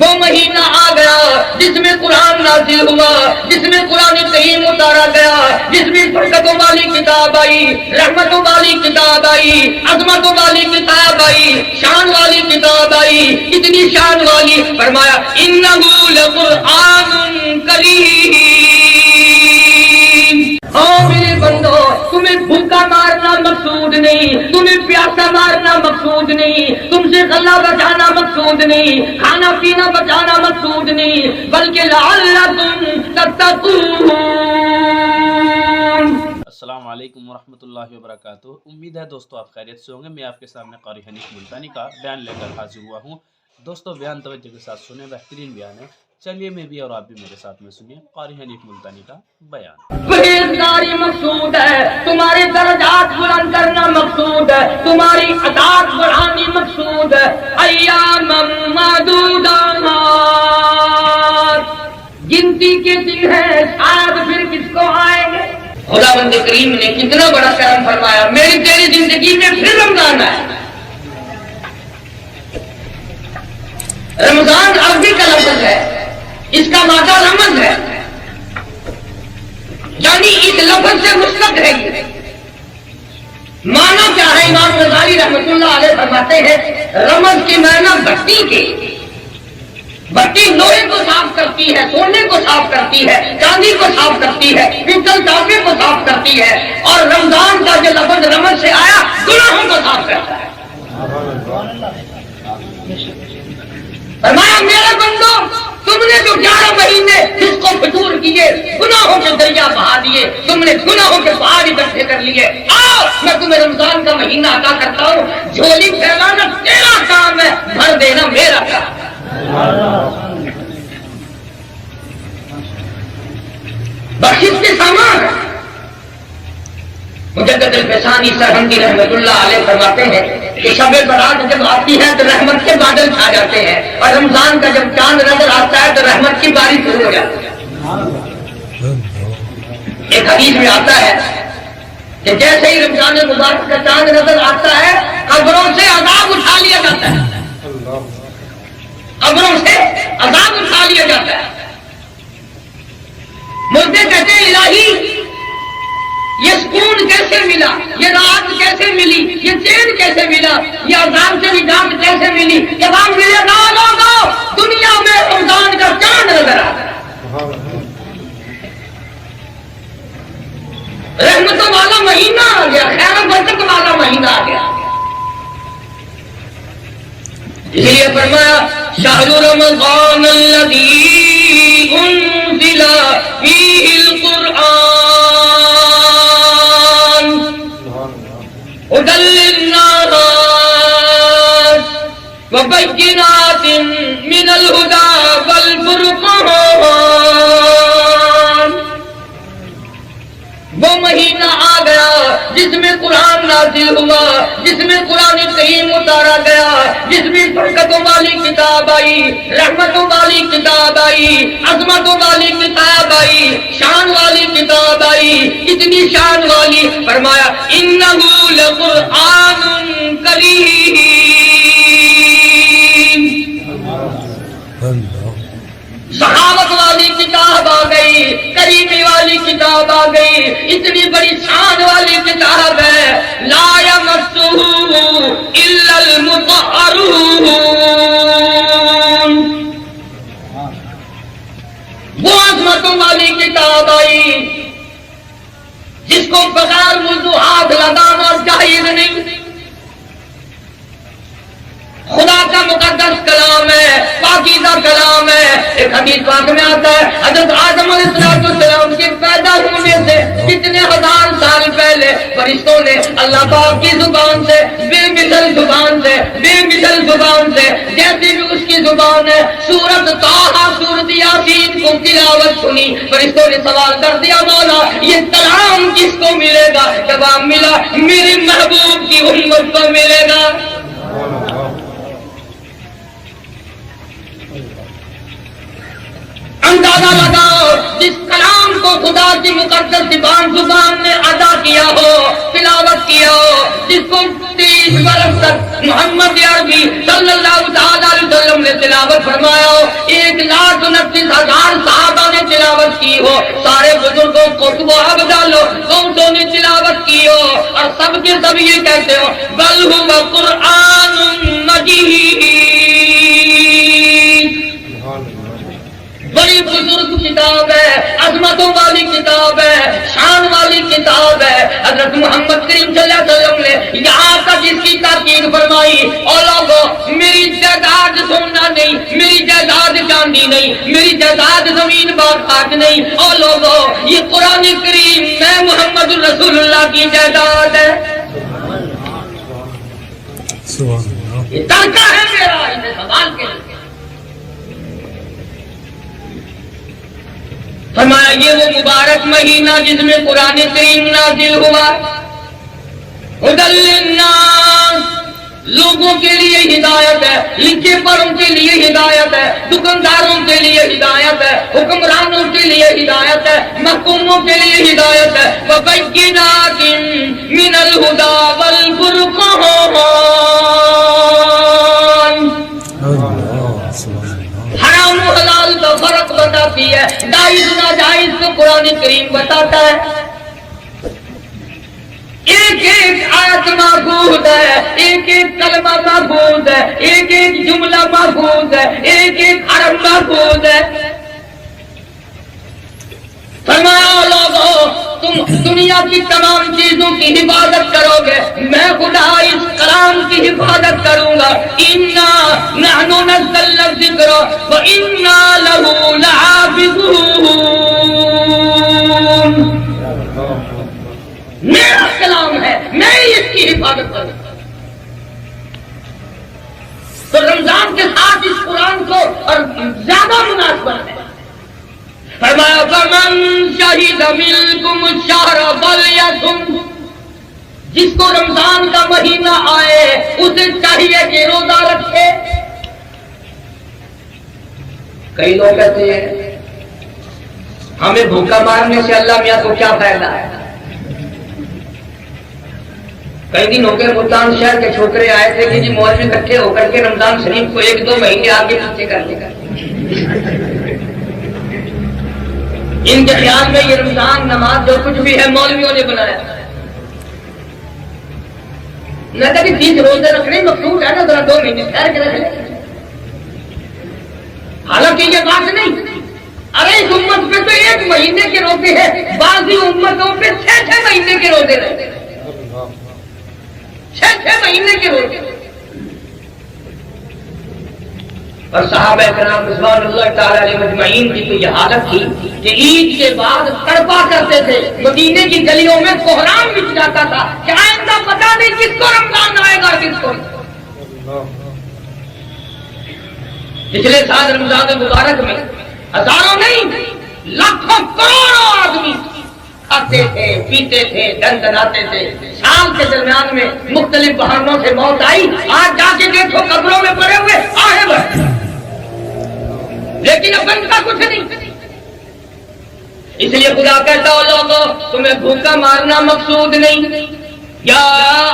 وہ مہینہ آ گیا جس میں قرآن نازل ہوا، جس میں قرآن کریم اتارا گیا، جس میں برکتوں والی کتاب آئی، رحمتوں والی کتاب آئی، عظمتوں والی کتاب آئی، شان والی کتاب آئی، اتنی شان والی فرمایا انہ لقرآن کریم۔ میرے بندو، تمہیں بھوکا مارنا مقصود نہیں، تمہیں پیاسا مارنا مقصود نہیں، تم سے غلہ بچانا مقصود نہیں، کھانا پینا بچانا مقصود نہیں، بلکہ لعلکم تتقون۔ السلام علیکم ورحمۃ اللہ وبرکاتہ۔ امید ہے دوستو آپ خیریت سے ہوں گے۔ میں آپ کے سامنے قاری حنیف ملتانی کا بیان لے کر حاضر ہوا ہوں۔ دوستو بیان توجہ کے ساتھ سنیں، بہترین بیان ہے، چلیے میں بھی اور آپ بھی میرے ساتھ میں سنیے قاری حنیف ملتانی کا بیان۔ پرہیزگاری مقصود ہے، تمہارے درجات بلند کرنا مقصود ہے، تمہاری عطاءت بڑھانی مقصود ہے۔ ایام معدودات، گنتی کے دن ہے، شاید پھر کس کو آئیں گے۔ خداوند کریم نے کتنا بڑا کرم فرمایا، میری تیری زندگی میں پھر رمضان ہے۔ رمضان عربی کا لفظ ہے، اس کا مادہ رمض ہے، یعنی اس لفظ سے مشتق ہے۔ معنی کیا ہے؟ امام غزالی رحمۃ اللہ علیہ فرماتے ہیں رمض کے معنی بھٹی کے، بھٹی لوہے کو صاف کرتی ہے، سونے کو صاف کرتی ہے، چاندی کو صاف کرتی ہے، پیتل تانبے کو صاف کرتی ہے، اور رمضان کا جو لفظ رمض سے آیا گناہوں کو صاف کرتا ہے۔ فرمایا میرے بندو، تم نے جو 11 مہینے جس کو فطور کیے، گناہوں کے دریا بہا دیے، تم نے گناہوں کے پہاڑ اکٹھے کر لیے، آؤ میں تمہیں رمضان کا مہینہ عطا کرتا ہوں۔ جھولی پھیلانا تیرا کام ہے، بھر دینا میرا کام ہے۔ بخشش کے سامان ہے۔ مجدد الفسانی سرہندی رحمت اللہ علیہ فرماتے ہیں کہ شب برات جب آتی ہے تو رحمت کے بادل چھا جاتے ہیں، اور رمضان کا جب چاند نظر آتا ہے تو رحمت کی بارش شروع ہو جاتی ہے۔ ایک حدیث میں آتا ہے کہ جیسے ہی رمضان مبارک کا چاند نظر آتا ہے، قبروں سے عذاب اٹھا لیا جاتا ہے، قبروں سے عذاب اٹھا لیا جاتا ہے۔ مردے کہتے ہیں الہی یہ سکون کیسے ملا، یہ راحت کیسے ملی، یہ چین کیسے ملا، یہ عذاب سے نجات کیسے ملی؟ جب ہم ملے گا لوگوں، دنیا میں رمضان کا چاند نظر آتا ہے، رحمتوں والا مہینہ آ گیا، خیر و برکت والا مہینہ آ گیا۔ اس لیے فرمایا شہر رمضان الذی انزل فیہ القرآن ہدی للناس وبینات من الہدی والفرقان۔ وہ مہینہ آ گیا جس میں قرآن نازل ہوا، جس میں قرآن کریم اتارا گیا، جس میں برکتوں والی کتاب آئی، رحمتوں والی کتاب آئی، عظمتوں والی کتاب آئی، شان والی کتاب آئی، اتنی شان والی فرمایا انہ لقرآن کریم۔ صحابت والی کتاب آ گئی، کریمی والی کتاب آ گئی، اتنی بڑی شان والی کتاب ہے، لا یمسہ الا المطہرون۔ وہ عظمتوں والی کتاب آئی جس کو بغیر وضو ہاتھ لگانا جائز نہیں۔ خدا کا مقدس کلام ہے، پاکیزہ کلام ہے۔ ایک حدیث پاک میں آتا ہے حضرت آدم علیہ السلام کے پیدا ہونے سے کتنے ہزار سال پہلے فرشتوں نے اللہ پاک کی زبان سے، بے مثل زبان سے، بے مثل زبان سے، جیسی بھی اس کی زبان ہے، سورت طٰہٰ، سورت یاسین کو تلاوت سنی۔ فرشتوں نے سوال کر دیا مولا یہ کلام کس کو ملے گا؟ جواب ملا میرے محبوب کی امت کو ملے گا۔ اندازہ لگاؤ جس کلام کو خدا کی مقدس زبان نے ادا کیا ہو، تلاوت کیا ہو، جس کو 30 برس تک محمد عربی صلی اللہ علیہ وسلم نے تلاوت فرمایا ہو، 1,29,000 صحابہ نے تلاوت کی ہو، سارے بزرگوں قطب و ابدال قوموں نے تلاوت کی ہو، اور سب کے سب یہ کہتے ہو بل هو قرآن مجید، بڑی بزرگ کتاب ہے، عظمتوں والی کتاب ہے، شان والی کتاب ہے۔ حضرت محمد کریم صلی اللہ علیہ وسلم نے یہاں تک اس کی تاکید فرمائی، اور لوگوں میری جائیداد سونا نہیں، میری جائیداد چاندی نہیں، میری جائیداد زمین باغات نہیں، اور لوگوں یہ قرآن کریم میں محمد رسول اللہ کی جائیداد ہے، یہ ترکہ ہے میرا اسے سوال کے لیے۔ فرمایا یہ وہ مبارک مہینہ جس میں قرآن کریم نازل ہوا، ہدی للناس، لوگوں کے لیے ہدایت ہے، لکھے پڑھوں کے لیے ہدایت ہے، دکانداروں کے لیے ہدایت ہے، حکمرانوں کے لیے ہدایت ہے، محکوموں کے لیے ہدایت ہے، وَبَيِّنَاتٍ مِّنَ الْهُدَىٰ وَالْفُرْقَانِ، حرام و حلال کا فرق بتاتی ہے، جائز ناجائز کو قرآن کریم بتاتا ہے، ایک ایک آیت محفوظ ہے، ایک ایک کلمہ محفوظ ہے، ایک ایک جملہ محفوظ ہے، ایک ایک حرف محفوظ ہے۔ فرمایا لوگوں تم دنیا کی تمام چیزوں کی حفاظت کرو گے، میں خدا اس کلام کی حفاظت کروں گا، اِنَّا نَحْنُ نَزَّلْنَا الذِّكْرَ وَإِنَّا لَهُ لَحَافِظُونَ، میرا کلام ہے، میں اس کی حفاظت کروں گا۔ تو رمضان کے ساتھ اس قرآن کو اور زیادہ مناسبت ہے۔ فرمایا فَمَن شَهِدَ مِنكُمُ الشَّهْرَ فَلْيَصُمْ، جس کو رمضان کا مہینہ آئے اسے چاہیے کہ روزہ رکھے۔ کئی لوگ کہتے ہیں ہمیں بھوکا مارنے سے اللہ میاں کو کیا فائدہ ہے۔ کئی دن ہو گئے ملتان شہر کے چھوکرے آئے تھے کہ جی مولوی اکٹھے ہو کر کے رمضان شریف کو 1-2 مہینے آگے پیچھے کر لے گا۔ ان کے خیال میں یہ رمضان نماز جو کچھ بھی ہے مولویوں نے بنایا۔ میں کبھی 30 روزے رکھنے مقصود ہے نا، ذرا 2 مہینے ٹھہر کے رکھ لیں۔ حالانکہ یہ بات نہیں، ارے اس امت پہ تو 1 مہینے کے روزے ہیں، بعضی امتوں پہ 6 مہینے کے روزے رہتے ہیں، 6 مہینے کے روزے۔ اور صحابہ کرام رضوان اللہ تعالی علیہ مجمعین کی تو یہ حالت تھی کہ عید کے بعد تڑپا کرتے تھے، مدینے کی گلیوں میں کوہرام بچھ جاتا تھا کہ آئندہ پتہ نہیں کس کو رمضان آئے گا، کس کو۔ پچھلے سال رمضان مبارک میں ہزاروں نہیں لاکھوں کروڑوں آدمی کھاتے تھے، پیتے تھے، دندناتے تھے، شام کے درمیان میں مختلف بہانوں سے موت آئی، آج جا کے دیکھو قبروں میں پڑے ہوئے آہے بھر، لیکن اب بنتا کچھ نہیں۔ اس لیے خدا کہتا ہو لوگوں تمہیں بھوکا مارنا مقصود نہیں، یا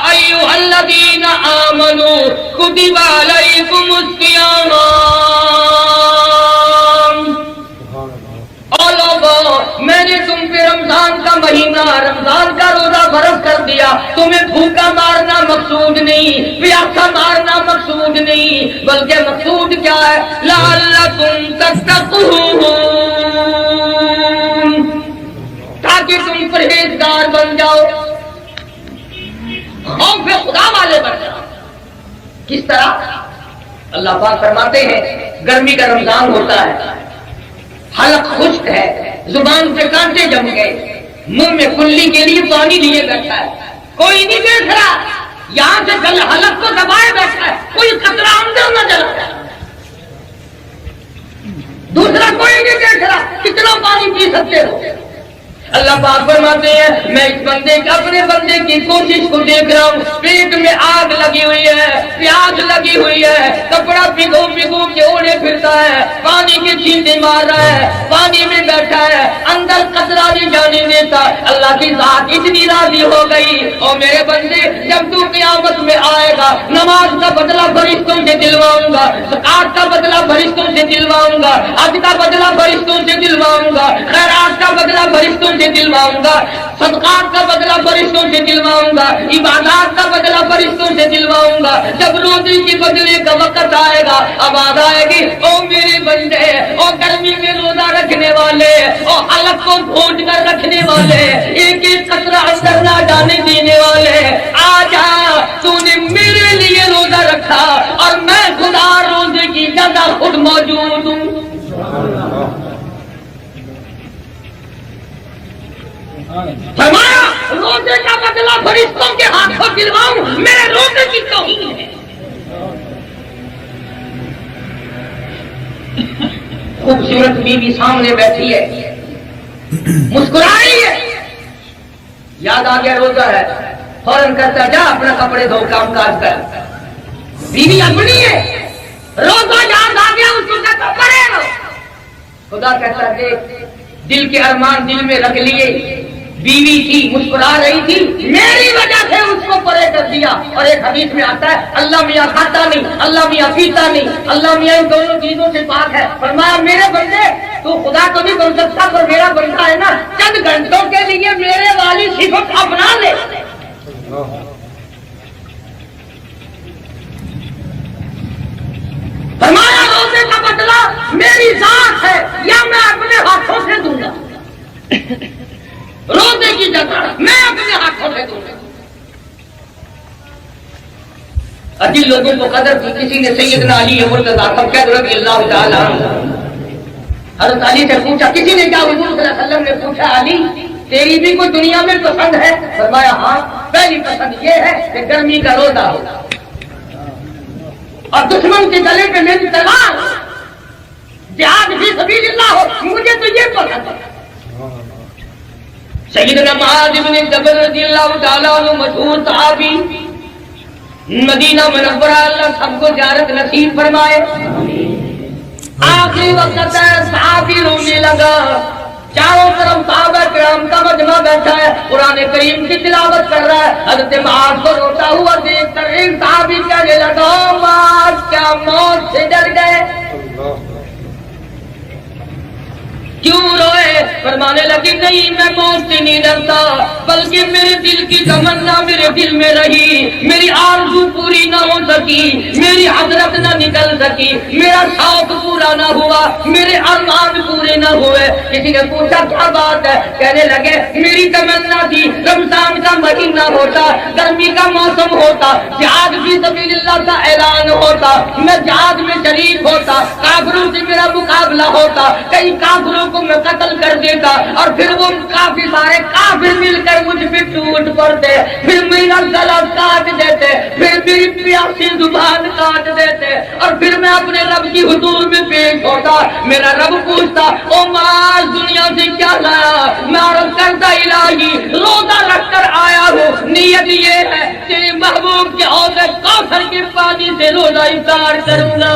ایھا الذین آمنوا کتب علیکم الصیام، اور لوگوں میں نے تم پہ رمضان کا مہینہ، رمضان کا روزہ فرض کر دیا، تمہیں بھوکا مارنا مقصود نہیں، پیاسا مارنا مقصود نہیں، بلکہ مقصود کیا ہے، لعلکم تتقون، تاکہ تم پرہیزگار بن جاؤ، خوف خدا والے بن جاؤ۔ کس طرح؟ اللہ پاک فرماتے ہیں گرمی کا رمضان ہوتا ہے، حلق خشک ہے، زبان پہ کانٹے جم گئے، منہ میں کلی کے لیے پانی لیے بیٹھا ہے، کوئی نہیں دیکھ رہا، یہاں سے حلق کو دبائے بیٹھا ہے، کوئی قطرہ اندر نہ چلا جائے، دوسرا کوئی نہیں دیکھ رہا، کتنا پانی پی سکتے ہو، اللہ پاک فرماتے ہیں میں اس بندے اپنے بندے کی کوشش کو دیکھ رہا ہوں، پیٹ میں آگ لگی ہوئی ہے، پیاس لگی ہوئی ہے، کپڑا بھگو بھگو کے اوڑے پھرتا ہے، پانی کی چھینٹیں مار رہا ہے، پانی میں بیٹھا ہے، اندر قطرہ نہیں جانے دیتا۔ اللہ کی ذات اتنی راضی ہو گئی، اور میرے بندے جب تو قیامت میں آئے گا، نماز کا بدلہ فرشتوں سے دلواؤں گا، زکات کا بدلہ فرشتوں سے دلواؤں گا، حج کا بدلہ فرشتوں سے دلواؤں گا، خیرات کا بدلہ فرشتوں سے دلواؤں گا، صدقات کا بدلہ فرشتوں سے دلواؤں گا، عبادات کا بدلہ فرشتوں سے دلواؤں گا۔ جب روزی کی بدلے کا وقت آئے گا، آواز آئے گی، او میرے بندے، او گرمی میں روزہ رکھنے والے، او حلق کو گھونٹ کر رکھنے والے، ایک ایک قطرہ اندر نہ جانے دینے والے، آ جا، تو نے میرے لیے روزہ رکھا اور میں خدا روزے کی جگہ خود موجود ہوں۔ فرمایا روزے کا بدلہ فرشتوں کے ہاتھوں دلواؤں، میرے روزے کی توہین ہے۔ خوبصورت بیوی سامنے بیٹھی ہے، مسکرا رہی ہے، یاد آ گیا روزہ ہے، فوراً کرتا جا اپنا کپڑے دھو کام کاج کر، بیوی اپنی ہے، روزہ یاد آ گیا اس کو کہتا پڑے گا، خدا کہتا دیکھ دل کے ارمان دل میں رکھ لیے، بیوی تھی مسکرا رہی تھی، میری وجہ سے اس کو پرے کر دیا۔ اور ایک حدیث میں آتا ہے اللہ میاں کھاتا نہیں، اللہ میاں پیتا نہیں، اللہ میاں ان دونوں چیزوں سے پاک ہے۔ فرمایا میرے بندے تو خدا تو نہیں بن سکتا پر میرا بندہ ہے نا، چند گھنٹوں کے لیے میرے والی صفت اپنا لے۔ فرمایا روزے کا بدلہ میری ذات ہے یا میں اپنے ہاتھوں سے دوں گا، روزے کی جگہ میں اپنے ہاتھوں سے دوں گا۔ عجیب لوگوں کو قدر تھی، کسی نے سیدنا علی مرتضیٰ سبقت رضی اللہ تعالیٰ عنہ حضرت علی سے پوچھا، کسی نے کیا حضور صلی اللہ علیہ وسلم نے پوچھا علی تیری بھی کوئی دنیا میں پسند ہے؟ فرمایا ہاں، پہلی پسند یہ ہے کہ گرمی کا روزہ ہو اور دشمن کے گلے پہ میری تلوار ہو، جہاد فی سبیل اللہ ہو، مجھے تو یہ پسند ہے۔ سیدنا معاذ بن جبل رضی اللہ تعالیٰ عنہ مشہور صحابی، مدینہ منورہ اللہ سب کو زیارت نصیب فرمائے۔ آخری وقت ہے، صحابی رونے لگا، چاروں طرف صحابہ کرام کا مجمع بیٹھا ہے، قرآن کریم کی تلاوت کر رہا ہے، حضرت معاذ کو روتا ہوا دیکھ کر ایک صحابی کہنے لگا معاذ کیا موت سے ڈر گئے؟ کیوں روئے؟ فرمانے لگی نہیں میں موت سے نہیں ڈرتا، بلکہ میرے دل کی تمنا میرے دل میں رہی، میری آرزو پوری نہ ہو سکی، میری حضرت نہ نکل سکی، میرا شوق پورا نہ ہوا، میرے ارمان پورے نہ ہوئے۔ کسی نے پوچھا کیا بات ہے؟ کہنے لگے میری تمنا تھی رمضان کا مہینہ ہوتا، گرمی کا موسم ہوتا، جہاد فی سبیل اللہ کا اعلان ہوتا، میں جہاد میں شریک ہوتا، کافروں سے میرا مقابلہ ہوتا، کئی کافروں کو میں قتل کر دیتا اور پھر وہ کافی سارے کافر مل کر مجھ پہ ٹوٹ پڑتے، پھر میرا گلا کاٹ دیتے، پھر میری پیاسی زبان کاٹ دیتے، اور پھر میں اپنے رب کی حضور میں پیش ہوتا، میرا رب پوچھتا او معاذ دنیا سے کیا لایا؟ میں عرض کرتا الہی روزہ رکھ کر آیا ہوں، نیت یہ ہے تیرے محبوب کے حوض کوثر کے پانی سے روزہ افطار کروں گا۔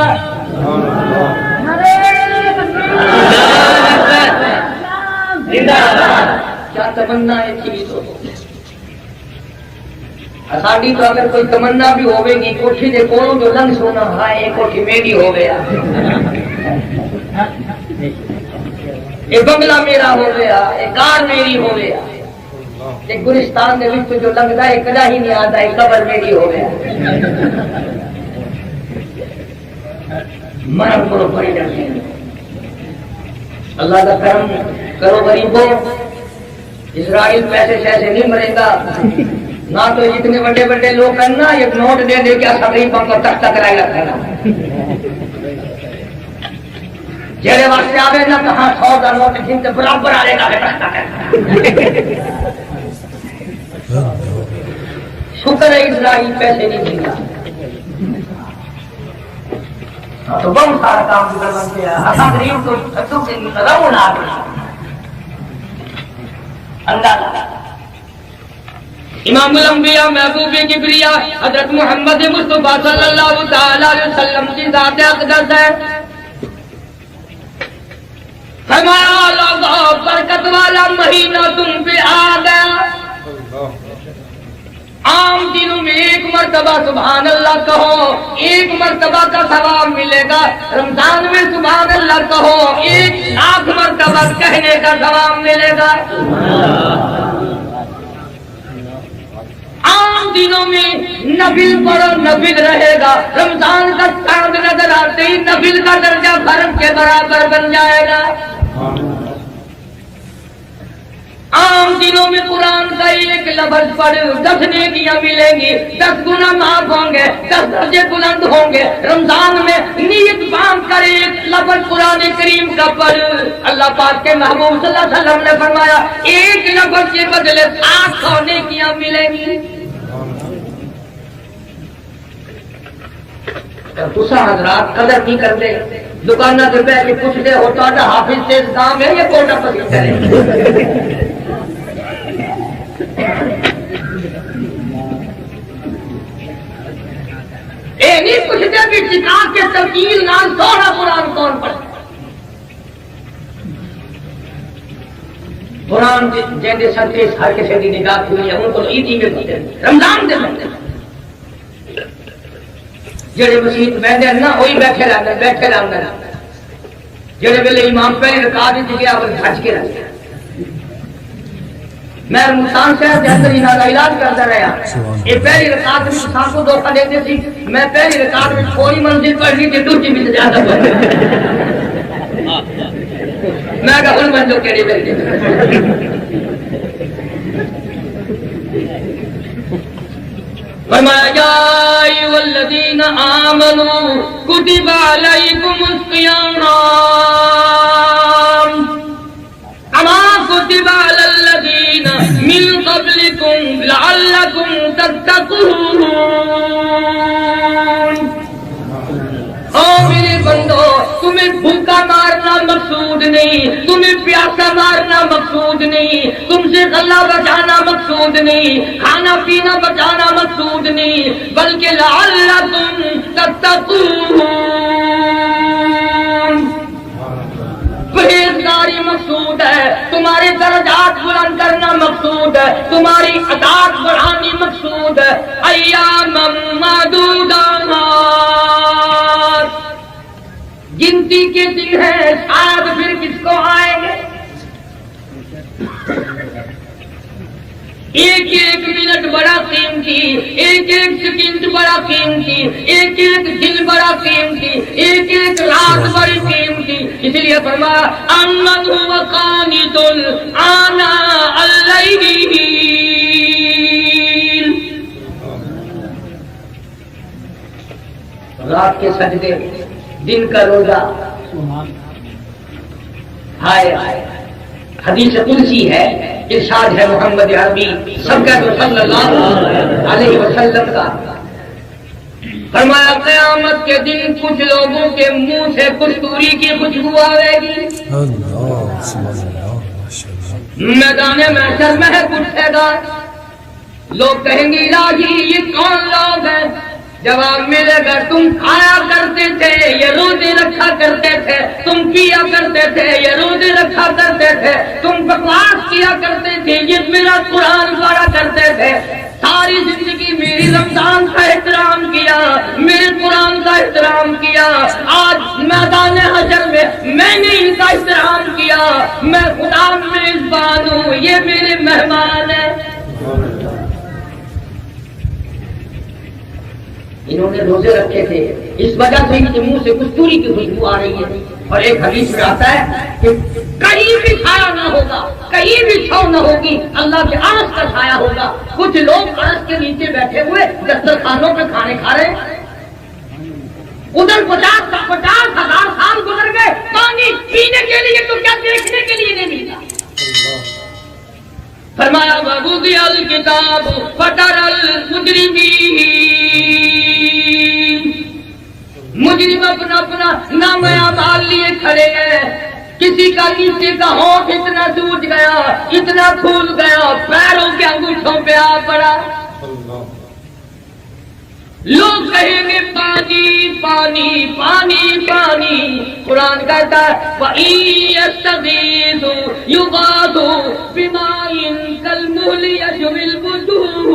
کیا تمنا تھی تو ساڈی تو اگر کوئی تمنا بھی ہوے گی کوٹھی دے کولوں جو لنگ سونا ہائے یہ کوٹھی میری ہو گیا، یہ بنگلہ میرا ہو گیا، یہ کار میری ہو گیا، یہ گلستان دے وچ جو لنگدا ہے کدا ہی نہیں آتا، یہ قبر میری ہو گیا۔ مرم کو بڑی ڈرتے ہیں، اللہ کا کرم کرو غریبوں، اسرائیل پیسے شیسے نہیں مرے گا، نہ تو جتنے بڑے بڑے لوگ ہیں نا ایک نوٹ دے دے کے غریبوں کو تک تک کرائے لگتا ہے، جیڑے واسطے آوے نا کہاں 100 کا نوٹ جن کے برابر آ رہے گا شکر ہے اسرائیل پیسے نہیں دیتا، تو بہت سارا کام کرنا چاہیے، غریب کو رونا اندازہ امام الانبیاء محبوب کبریا حضرت محمد مصطفیٰ صلی اللہ تعالی علیہ وسلم کی ذات اقدس ہے. فرمایا لوگوں برکت والا مہینہ تم پہ آ گیا. عام دنوں میں ایک مرتبہ سبحان اللہ کہو ایک مرتبہ کا ثواب ملے گا. رمضان میں سبحان اللہ کہو 1,00,000 مرتبہ کہنے کا ثواب ملے گا. عام دنوں میں نفل پڑھو نفل رہے گا. رمضان کا چاند نظر آتے ہی نفل کا درجہ فرض کے برابر بن جائے گا. عام دنوں میں قرآن کا ایک لفظ پڑھ 10 نیکیاں ملیں گی, 10 گناہ معاف ہوں گے, 10 درجے بلند ہوں گے. رمضان میں نیت باندھ کر ایک لفظ قرآن کریم کا پڑھ. اللہ پاک کے محبوب صلی اللہ علیہ وسلم نے فرمایا ایک لفظ کے بدلے 700 نیکیاں ملیں گی. دوسرا حضرات قدر نہیں کرتے, دکانہ سے بیٹھ کے پوچھتے ہوتا تھا حافظ سے کام ہے یہ کوٹا پسند کرے. نہیں پوچھتے بھی کتاب کے ترکیل نام سونا قرآن کون پڑھتا. قرآن جیسے سر کے ہر کسی کی نگاہ ہوئی ہے ان کو عیدی میں پڑھتے ہیں, رمضان دے پڑھتے ہیں. جڑے مسیح بہتے ہیں نا وہی بیٹھے رہتے ہیں. جڑے ویلے امام پہلی رکعت وچ گیا وہ بھج کے رہ گیا. میں مسان شہر کے اندر انہاں کا علاج کرتا رہا. یہ پہلی رکعت میں مسان کو دھوکہ دیتے تھی. میں پہلی رکعت میں تھوڑی منزل پڑھنی تھی دوسری میں زیادہ پڑھ. میں کہا ان بندوں کے لیے فرمایا یا ایھا الذین آمنوا کتب علیکم الصیام کما کتب علی الذین من قبلکم لعلکم تتقون. او میرے بندو تمہیں بھوکا مارنا مقصود نہیں, تمہیں پیاسا مارنا مقصود نہیں, تم سے غلہ بچانا مقصود نہیں, کھانا پینا بچانا مقصود نہیں, بلکہ لعلکم تتقون پرہیزگاری مقصود ہے. تمہارے درجات بلند کرنا مقصود ہے, تمہاری عطاعت بڑھانی مقصود ہے. ایام معدودات گنتی کے دن ہے, شاید پھر کس کو آئیں گے. ایک ایک منٹ بڑا قیمتی, ایک ایک سیکنڈ بڑا قیمتی, ایک ایک دن بڑا قیمتی, ایک ایک رات بڑی قیمتی. اس لیے فرمایا امن هو قانت آناء اللیل, رات کے سجدے دن کا روزہ. ہائے حدیث قدسی ہے, ارشاد ہے محمد عربی سب کا تو صلی اللہ علیہ وسلم کا. فرمایا قیامت کے دن کچھ لوگوں کے منہ سے کستوری کی خوشبو آئے گی. میدان محشر میں اٹھے گا, لوگ کہیں گے الہی یہ کون لوگ ہیں. جواب ملے گا تم کھایا کرتے تھے, یہ روزے رکھا کرتے تھے, تم پیا کرتے تھے, یہ روزے رکھا کرتے تھے, تم بکواس کیا کرتے تھے, یہ میرا قرآن پڑھا کرتے تھے, ساری زندگی میری رمضان کا احترام کیا, میرے قرآن کا احترام کیا, آج میدان حشر میں نے ان کا احترام کیا, میں خدا میزبان ہوں, یہ میرے مہمان ہیں. انہوں نے روزے رکھے تھے, اس وجہ سے ان کے منہ سے کستوری کی خوشبو آ رہی ہے. اور ایک حدیث میں آتا ہے کہ کہیں بھی سایہ نہ ہوگا, کہیں بھی چھاؤ نہ ہوگی, اللہ کے عرش کا سایہ ہوگا. کچھ لوگ عرش کے نیچے بیٹھے ہوئے دسترخوانوں پہ کھانے کھا رہے ہیں. ادھر 50,000 سال گزر گئے, پانی پینے کے لیے تو کیا دیکھنے کے لیے نہیں ملا. فرمایا وَوُضِعَ الْكِتَابُ فَتَرَى الْمُجْرِمِينَ, مجرم اپنا نام اعمال لیے کھڑے ہیں کہ کسی کا نیچے کا ہونٹ اتنا سوج گیا، اتنا پھول گیا، پیروں کے انگوٹھوں پہ آ پڑا۔ لوگ کہیں گے پانی پانی پانی پانی، قرآن کہتا ہے وَإِن يَسْتَغِيثُوا يُغَاثُوا بِمَاءٍ كَالْمُهْلِ يَشْوِي الْوُجُوهَ۔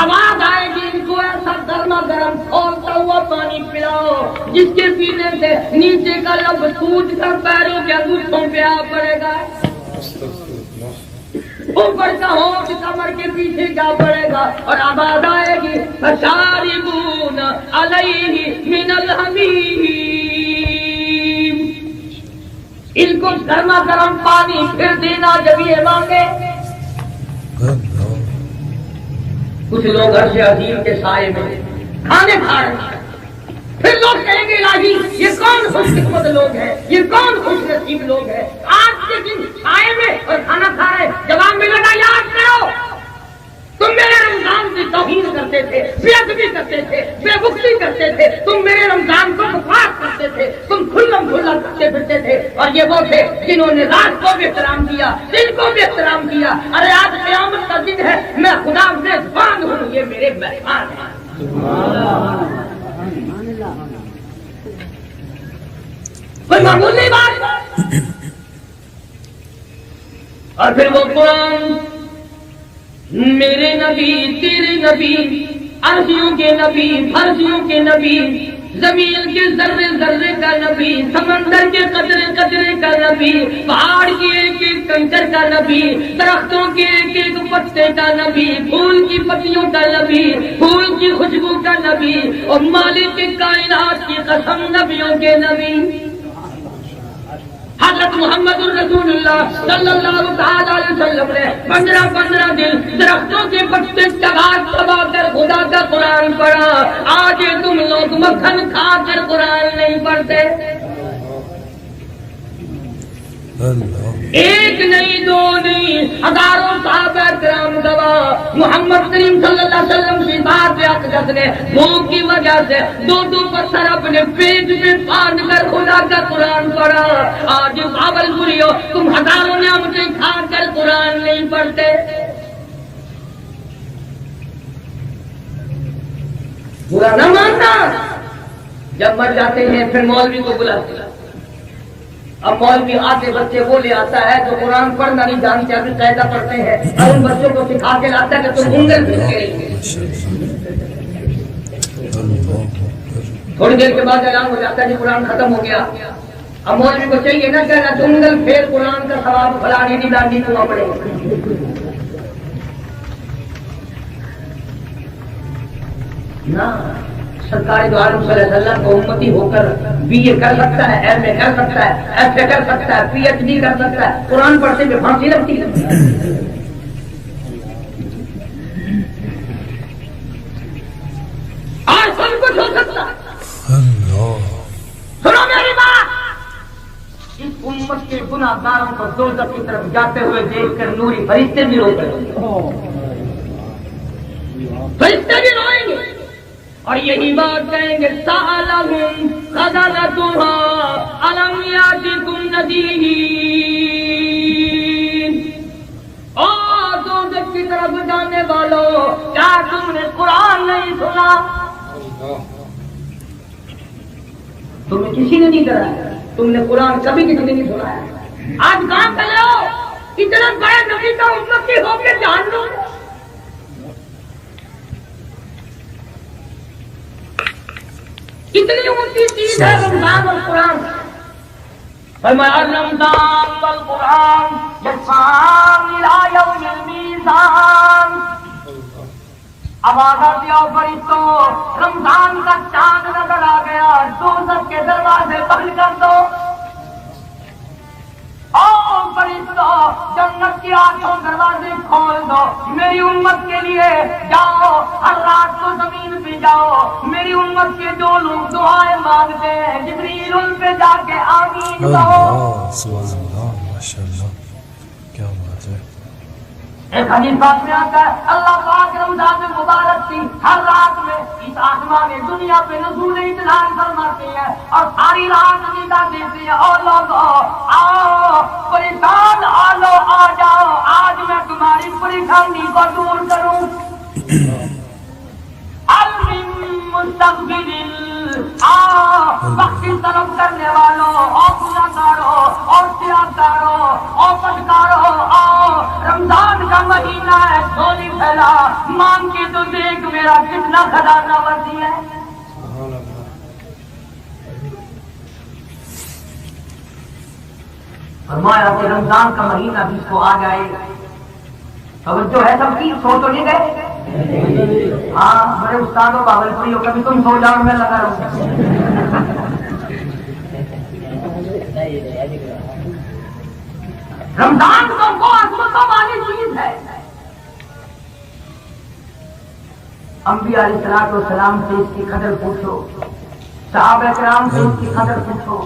آواز آئے گی ان کو ایسا گرما گرم کھولتا ہوا پانی پلاؤ جس کے پینے سے نیچے کا لب سوج کر پیروں کے انگوٹھوں پہ آ پڑے گا، اوپر کا ہونٹ کمر کے پیچھے جا پڑے گا، اور آواز آئے گی فَشَارِبُونَ عَلَيْهِ مِنَ الْحَمِيمِ۔ ان کو گرما گرم پانی پھر دینا جب یہ مانگے۔ کچھ لوگ عرش عظیم کے سائے میں کھانے کھا رہے ہیں، پھر لوگ کہیں گے الہی یہ کون خوش قسمت لوگ ہیں، یہ کون خوش نصیب لوگ ہیں آج کے دن سائے میں اور کھانا کھا رہے۔ جواب ملے گا یاد کرو تم میرے رمضان کی توہین کرتے تھے، بے ادبی کرتے تھے، بے وقتی کرتے تھے، تم میرے رمضان کو بکواس کرتے تھے، تم کھلم کھلا کرتے پھرتے تھے، اور یہ وہ تھے جنہوں نے رات کو بھی احترام کیا، دن کو بھی احترام کیا۔ ارے آج قیامت کا دن ہے، میں خدا میزبان ہوں، یہ میرے مہمان ہیں۔ کوئی معمولی بات؟ اور پھر وہ قرآن میرے نبی، تیرے نبی، عرشیوں کے نبی، فرشیوں کے نبی، زمین کے ذرے ذرے کا نبی، سمندر کے قطرے قطرے کا نبی، پہاڑ کی ایک ایک کنکر کا نبی، درختوں کے ایک ایک پتے کا نبی، پھول کی پتیوں کا نبی، پھول کی خوشبو کا نبی، اور مالک کائنات کی قسم نبیوں کے نبی حضرت محمد الرسول اللہ صلی اللہ تعالی علیہ وسلم نے 15 دن درختوں کے پتے چبا چبا کر خدا کا قرآن پڑھا۔ آج تم لوگ مکھن کھا کر قرآن نہیں پڑھتے۔ ایک نہیں، دو نہیں، ہزاروں صحابہ کرام گواہ، محمد کریم صلی اللہ علیہ وسلم کی ذات اقدس نے بھوک کی وجہ سے 2 پتھر اپنے پیٹ میں باندھ کر خدا کا قرآن پڑھا۔ آج باول پوریو تم ہزاروں نعمتیں کھا کر قرآن نہیں پڑھتے۔ برا نہ ماننا، جب مر جاتے ہیں پھر مولوی کو بلاتے ہیں۔ اب مولوی آتے بچے وہ لے آتا ہے جو قرآن پڑھنا نہیں جانتے، ابھی قاعدہ پڑھتے ہیں، اور ان بچوں کو سکھا کے لاتا ہے کہ تم انگل پھر کے تھوڑی دیر کے بعد اعلان ہو جاتا ہے کہ قرآن ختم ہو گیا۔ اب مولوی کو چاہیے نا کہنا تم انگل پھر قرآن کا ثواب فلانی نہیں ڈانڈی تم پڑے نا۔ سرکار دو عالم صلی اللہ علیہ وسلم کو امتی ہو کر بی اے کر سکتا ہے، ایم اے کر سکتا ہے، ایف اے کر سکتا ہے، پی ایچ ڈی کر سکتا ہے، قرآن پڑھتے ہوئے پھانسی لگتی ہے۔ اور سب کچھ ہو سکتا ہے۔ سنو میری بات، اس امت کے گناہ گاروں کو دوزخ کی طرف جاتے ہوئے دیکھ کر نوری فرشتے بھی روتے ہیں، فرشتے بھی روئیں گے، اور یہی بات کہیں گے سَأَلَهُمْ خَزَنَتُهَا أَلَمْ يَأْتِكُمْ نَذِيرٌ۔ اور دوزخ کی طرف جانے والوں، کیا تم نے قرآن نہیں سنا؟ تمہیں کسی نے نہیں کرایا، تم نے قرآن کبھی کسی نے نہیں سنایا۔ آج کہاں چلے ہو؟ اتنا بڑے نبی کا امتی ہو کے جان لو۔ کتنی اونچی چیز ہے رمضان اور قرآن۔ فرمایا رمضان والقرآن یسعان الی یوم المیزان۔ آواز آتی ہے فرشتوں، رمضان کا چاند نظر آ گیا، دوزخ کے دروازے بند کر دو۔ او فرشتوں، جنت کی 8 دروازے کھول دو، میری امت کے لیے جاؤ، ہر رات کو زمین پہ جاؤ، میری امت کے جو لوگ دعائیں مانگتے ہیں جبریل ان پہ جا کے آمین کہو۔ سبحان اللہ، ماشاءاللہ، کیا بات ہے۔ ایک حدیث پاک میں آتا ہے اللہ پاک رمضان مبارک کی ہر رات میں اس آسمان دنیا پہ نزول اطلاع فرماتے ہیں اور ساری رات ندا دیتے ہیں، اور لوگوں آؤ پریشان آلو آ جاؤ، آج میں تمہاری پریشانی کو دور کروں۔ مستقبل وقت طلب کرنے والوں اور گناہگاروں اور سیاستداروں اور پٹکاروں، آؤ رمضان کا مہینہ ہے، جھولی پھیلا مانگ کے تو دیکھ میرا کتنا خزانہ وسیع ہے۔ فرمایا کہ رمضان کا مہینہ جس کو آ جائے، توجہ ہے سب کی، سو تو نہیں گئے؟ ہاں بڑے استادوں باولپوری ہو، کبھی تم سو جاؤ میں لگا رہوں۔ رمضان کو عظمتوں والی چیز ہے۔ انبیاء علیہ الصلوۃ والسلام سے اس کی قدر پوچھو، صحابہ کرام سے اس کی قدر پوچھو۔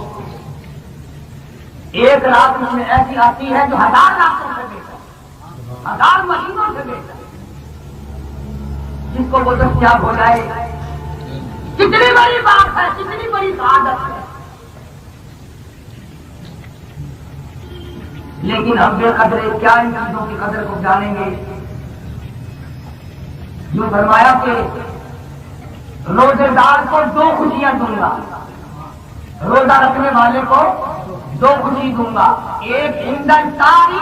ایک رات اس میں ایسی آتی ہے جو 1000 راتوں سے بہتر، 1000 مہینوں سے بہتر، جس کو وہ دستیاب ہو جائے کتنی بڑی بات ہے، کتنی بڑی سعادت ہے۔ لیکن ہم بے قدرے کیا ان چیزوں کی قدر کو جانیں گے۔ جو فرمایا کہ روزے دار کو 2 خوشیاں دوں گا، روزہ رکھنے والے کو 2 خوشی دوں گا، ایک عند الافطار،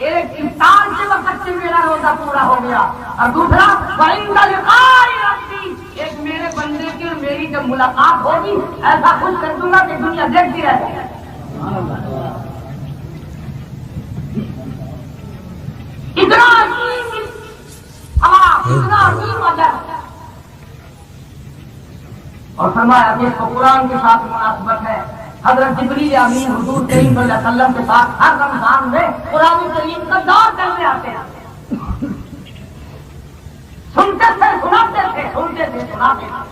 ایک افطار کے وقت سے میرا روزہ پورا ہو گیا، اور دوسرا وعند لقاء ربی، ایک میرے بندے کی اور میری جب ملاقات ہوگی ایسا خوش کر دوں گا کہ دنیا دیکھتی رہ جائے۔ اتنا عظیم اتنا عظیم اجر، اور فرمایا کہ اس کو قرآن کے ساتھ مناسبت ہے۔ حضرت جبریل امین حضور کریم صلی اللہ علیہ وسلم کے ساتھ ہر رمضان میں قرآن کریم کا دور کرنے آتے ہیں، سنتے تھے سناتے تھے، سنتے تھے سناتے تھے،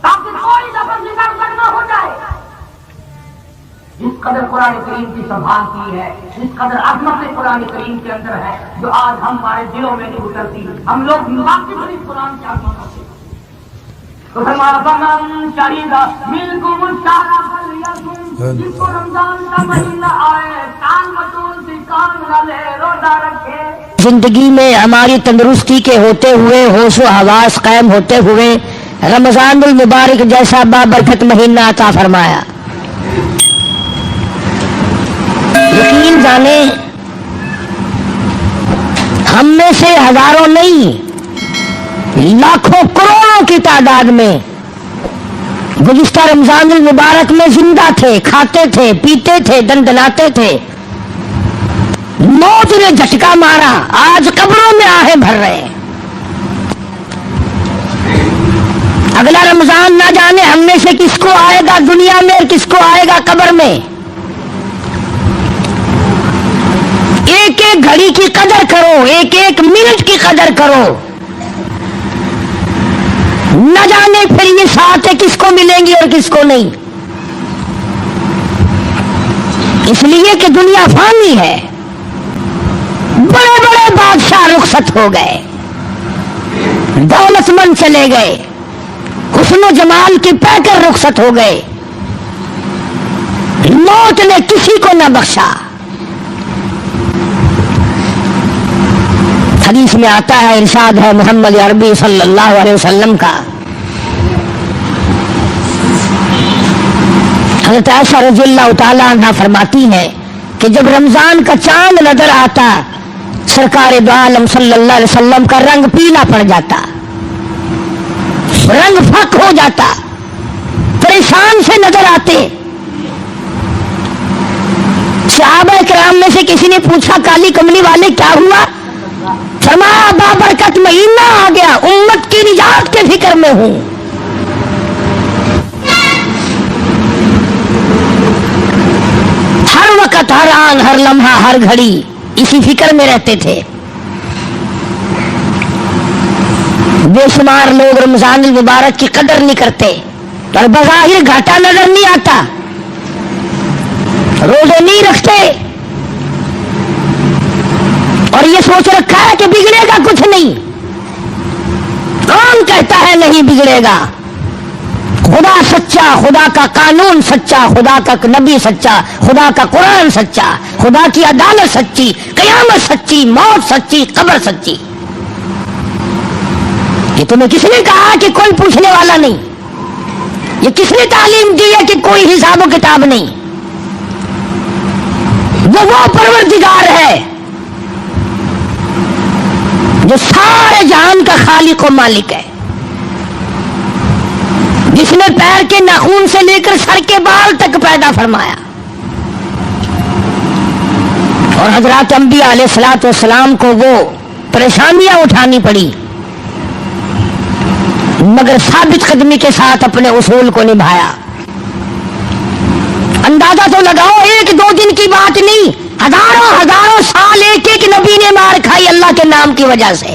تاکہ کوئی لفظ نکل کر نہ ہو جائے۔ جس قدر قرآن کریم کی سنبھال کی ہے، جس قدر عظمت قرآن کریم کے اندر ہے، جو آج ہمارے دلوں میں نہیں اترتی، ہم لوگ واقف نہیں قرآن کی عظمت ہوتے۔ تو فرمایا فمن شہید منکم الشہر فلیصم، جس کو رمضان کا مہینہ آئے کان مٹول سے کان نہ لے، روزہ رکھے۔ زندگی میں ہماری تندرستی کے ہوتے ہوئے، ہوش و حواس قائم ہوتے ہوئے رمضان المبارک جیسا بابرکت مہینہ عطا فرمایا۔ یقین جانے ہم میں سے ہزاروں نہیں، لاکھوں کروڑوں کی تعداد میں گزشتہ رمضان المبارک میں زندہ تھے، کھاتے تھے، پیتے تھے، دندناتے تھے، موت نے جھٹکا مارا، آج قبروں میں آہیں بھر رہے ہیں۔ اگلا رمضان نہ جانے ہم میں سے کس کو آئے گا دنیا میں اور کس کو آئے گا قبر میں۔ ایک ایک گھڑی کی قدر کرو، ایک ایک منٹ کی قدر کرو، نہ جانے پھر یہ ساتھ کس کو ملیں گی اور کس کو نہیں۔ اس لیے کہ دنیا فانی ہے، بڑے بڑے بادشاہ رخصت ہو گئے، دولت مند چلے گئے، حسن و جمال کی پیکر رخصت ہو گئے، موت نے کسی کو نہ بخشا۔ حدیث میں آتا ہے، ارشاد ہے محمد عربی صلی اللہ علیہ وسلم کا، حضرت عائشہ رضی اللہ تعالیٰ عنہ فرماتی ہیں کہ جب رمضان کا چاند نظر آتا سرکار دو عالم صلی اللہ علیہ وسلم کا رنگ پیلا پڑ جاتا، رنگ پھک ہو جاتا، پریشان سے نظر آتے۔ صحابہ کرام میں سے کسی نے پوچھا کالی کملی والے کیا ہوا؟ فرمایا بابرکت مہینہ آ گیا، امت کی نجات کے فکر میں ہوں۔ ہر وقت، ہر آن، ہر لمحہ، ہر گھڑی اسی فکر میں رہتے تھے۔ بے شمار لوگ رمضان المبارک کی قدر نہیں کرتے اور بظاہر گھاٹا نظر نہیں آتا، روزے نہیں رکھتے، اور یہ سوچ رکھا ہے کہ بگڑے گا کچھ نہیں. کون کہتا ہے نہیں بگڑے گا؟ خدا سچا، خدا کا قانون سچا، خدا کا نبی سچا، خدا کا قرآن سچا، خدا کی عدالت سچی، قیامت سچی، موت سچی، قبر سچی. یہ تمہیں کس نے کہا کہ کوئی پوچھنے والا نہیں؟ یہ کس نے تعلیم دی ہے کہ کوئی حساب و کتاب نہیں؟ وہ پروردگار ہے جو سارے جہان کا خالق و مالک ہے، جس نے پیر کے ناخن سے لے کر سر کے بال تک پیدا فرمایا. اور حضرات انبیاء علیہ الصلوۃ والسلام کو وہ پریشانیاں اٹھانی پڑی، مگر ثابت قدمی کے ساتھ اپنے اصول کو نبھایا. اندازہ تو لگاؤ، ایک دو دن کی بات نہیں، ہزاروں سال ایک ایک نبی نے مار کھائی اللہ کے نام کی وجہ سے.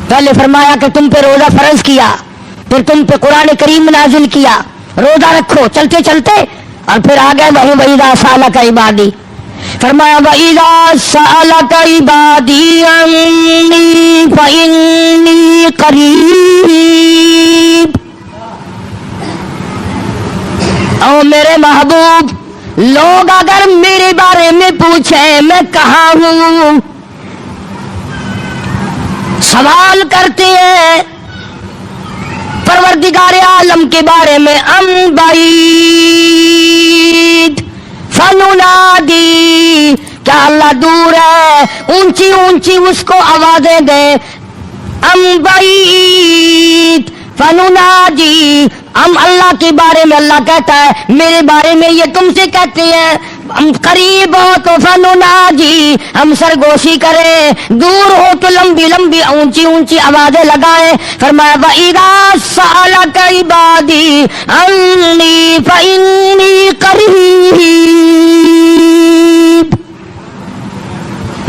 پہلے فرمایا کہ تم پہ روزہ فرض کیا، پھر تم پہ قرآن کریم نازل کیا، روزہ رکھو چلتے چلتے، اور پھر آ گئے وَإِذَا سَأَلَكَ عِبَادِي. فرمایا وَإِذَا سَأَلَكَ عِبَادِي عَنِّي فَإِنِّي قَرِيبٌ. او میرے محبوب، لوگ اگر میرے بارے میں پوچھیں میں کہاں ہوں، سوال کرتے ہیں پروردگار عالم کے بارے میں، ام بعید فننادی، کیا اللہ دور ہے؟ اونچی اونچی اس کو آوازیں دیں. ام بعید فننادی، ہم اللہ کے بارے میں اللہ کہتا ہے میرے بارے میں یہ تم سے کہتے ہیں ہم قریب ہو تو فنناجی، ہم سرگوشی کریں، دور ہو تو لمبی لمبی اونچی اونچی آوازیں لگائیں. فرمایا وَإِذَا سَأَلَكَ عِبَادِي عَنِّي فَإِنِّي قَرِيبٌ.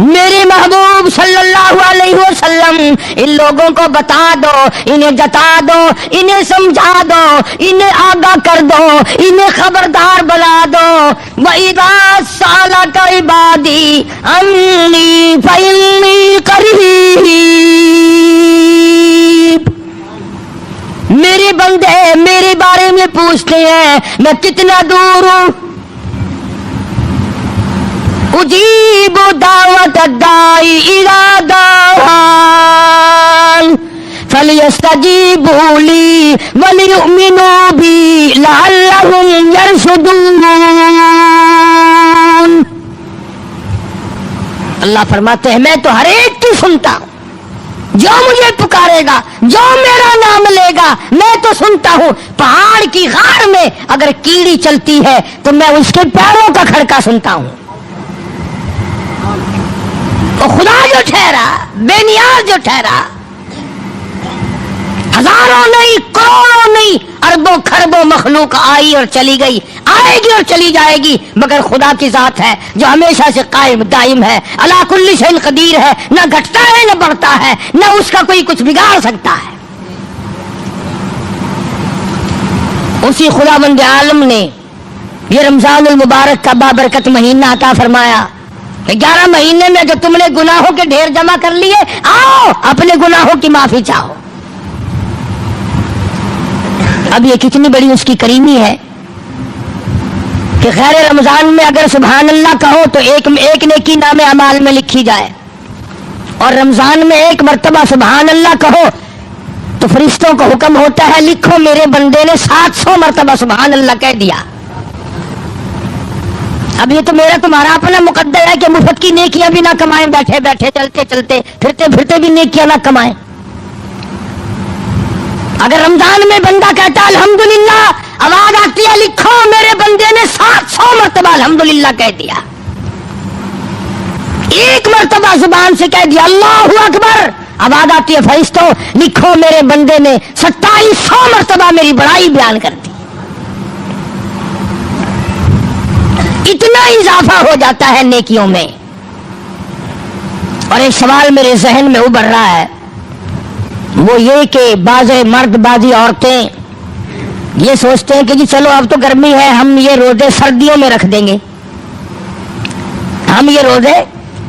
میرے محبوب صلی اللہ علیہ وسلم ان لوگوں کو بتا دو، انہیں جتا دو، انہیں سمجھا دو، انہیں آگاہ کر دو، انہیں خبردار بنا دو. وَإِذَا سَأَلَكَ عِبَادِي عَنِّي فَإِنِّي قَرِيبٌ. میرے بندے میرے بارے میں پوچھتے ہیں میں کتنا دور ہوں. اجیب دعوت الداعی اذا دعان فلیستجیبوا لی ولیؤمنوا بی لعلہم یرشدون. اللہ فرماتے ہیں میں تو ہر ایک کی سنتا ہوں، جو مجھے پکارے گا، جو میرا نام لے گا میں تو سنتا ہوں. پہاڑ کی غار میں اگر کیڑی چلتی ہے تو میں اس کے پیروں کا کھڑکا سنتا ہوں. تو خدا جو ٹھہرا، بے نیاز جو ٹھہرا، ہزاروں نہیں، کروڑوں نہیں، اربوں خربوں مخلوق آئی اور چلی گئی، آئے گی اور چلی جائے گی، مگر خدا کی ذات ہے جو ہمیشہ سے قائم دائم ہے، علی کل شیء قدیر ہے، نہ گھٹتا ہے نہ بڑھتا ہے، نہ اس کا کوئی کچھ بگاڑ سکتا ہے. اسی خداوند عالم نے یہ رمضان المبارک کا بابرکت مہینہ عطا فرمایا کہ 11 مہینے میں جو تم نے گناہوں کے ڈھیر جمع کر لیے، آؤ اپنے گناہوں کی معافی چاہو. اب یہ کتنی بڑی اس کی کریمی ہے کہ خیر رمضان میں اگر سبحان اللہ کہو تو ایک نیکی نام اعمال میں لکھی جائے، اور رمضان میں ایک مرتبہ سبحان اللہ کہو تو فرشتوں کو حکم ہوتا ہے لکھو میرے بندے نے 700 مرتبہ سبحان اللہ کہہ دیا. اب یہ تو میرا تمہارا اپنا مقدر ہے کہ مفت کی نیکیاں بھی نہ کمائیں، بیٹھے بیٹھے چلتے چلتے پھرتے پھرتے بھی نیکیاں نہ کمائیں. اگر رمضان میں بندہ کہتا الحمدللہ، آواز آتی ہے لکھو میرے بندے نے 700 مرتبہ الحمدللہ کہہ دیا. ایک مرتبہ زبان سے کہہ دیا اللہ اکبر، آواز آتی ہے فرشتوں لکھو میرے بندے نے 2700 مرتبہ میری بڑائی بیان کر دی. اتنا اضافہ ہو جاتا ہے نیکیوں میں. اور ایک سوال میرے ذہن میں ابھر رہا ہے، وہ یہ کہ بعض مرد بعضی عورتیں یہ سوچتے ہیں کہ جی چلو اب تو گرمی ہے، ہم یہ روزے سردیوں میں رکھ دیں گے، ہم یہ روزے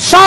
100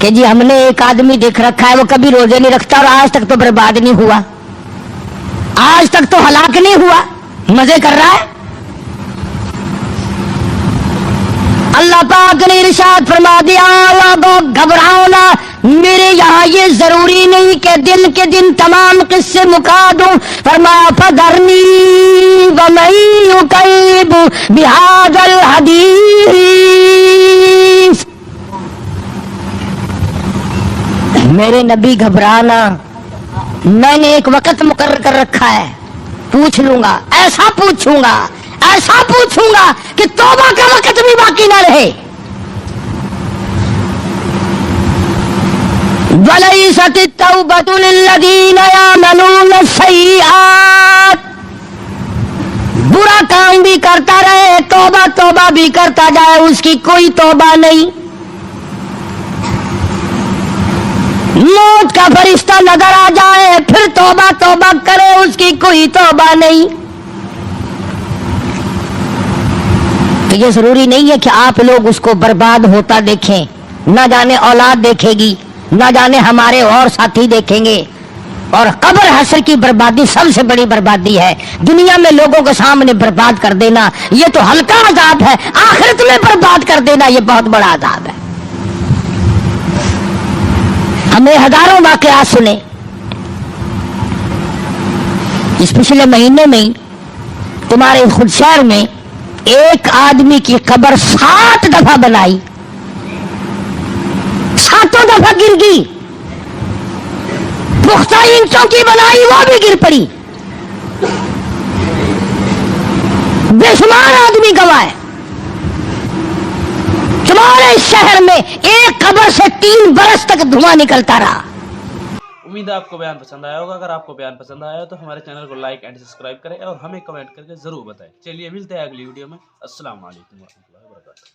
کہ جی ہم نے ایک آدمی دیکھ رکھا ہے وہ کبھی روزے نہیں رکھتا اور آج تک تو برباد نہیں ہوا، آج تک تو ہلاک نہیں ہوا، مزے کر رہا ہے۔ اللہ پاک نے ارشاد فرما دیا گھبراؤ نہ، میرے یہاں یہ ضروری نہیں کہ دن کے دن تمام قصے مکا دوں، فرمایا فذرنی ومن یکذب بہذا الحدیث، میرے نبی گھبرانا، میں نے ایک وقت مقرر کر رکھا ہے، پوچھ لوں گا، ایسا پوچھوں گا، ایسا پوچھوں گا کہ توبہ کا وقت بھی باقی نہ رہے۔ وَلَيْسَتِ التَّوْبَةُ لِلَّذِينَ يَعْمَلُونَ السَّيِّئَاتِ، برا کام بھی کرتا رہے، توبہ توبہ بھی کرتا جائے، اس کی کوئی توبہ نہیں۔ موت کا فرشتہ نظر آ جائے پھر توبہ توبہ کرے، اس کی کوئی توبہ نہیں۔ تو یہ ضروری نہیں ہے کہ آپ لوگ اس کو برباد ہوتا دیکھیں، نہ جانے اولاد دیکھے گی، نہ جانے ہمارے اور ساتھی دیکھیں گے۔ اور قبر حشر کی بربادی سب سے بڑی بربادی ہے، دنیا میں لوگوں کے سامنے برباد کر دینا یہ تو ہلکا عذاب ہے، آخرت میں برباد کر دینا یہ بہت بڑا عذاب ہے۔ ہمیں ہزاروں واقعات سنے، اس پچھلے مہینے میں تمہارے خود شہر میں ایک آدمی کی قبر 7 دفعہ بنائی، 7 دفعہ گر گئی، پختہ اینٹوں کی بنائی وہ بھی گر پڑی، بے شمار آدمی گوائے۔ تمہارے شہر میں ایک قبر سے 3 برس تک دھواں نکلتا رہا۔ امید ہے آپ کو بیان پسند آیا ہوگا۔ اگر آپ کو بیان پسند آیا تو ہمارے چینل کو لائک اینڈ سبسکرائب کریں اور ہمیں کمنٹ کر کے ضرور بتائیں۔ چلیے ملتے ہیں اگلی ویڈیو میں۔ السلام علیکم ورحمۃ اللہ وبرکاتہ۔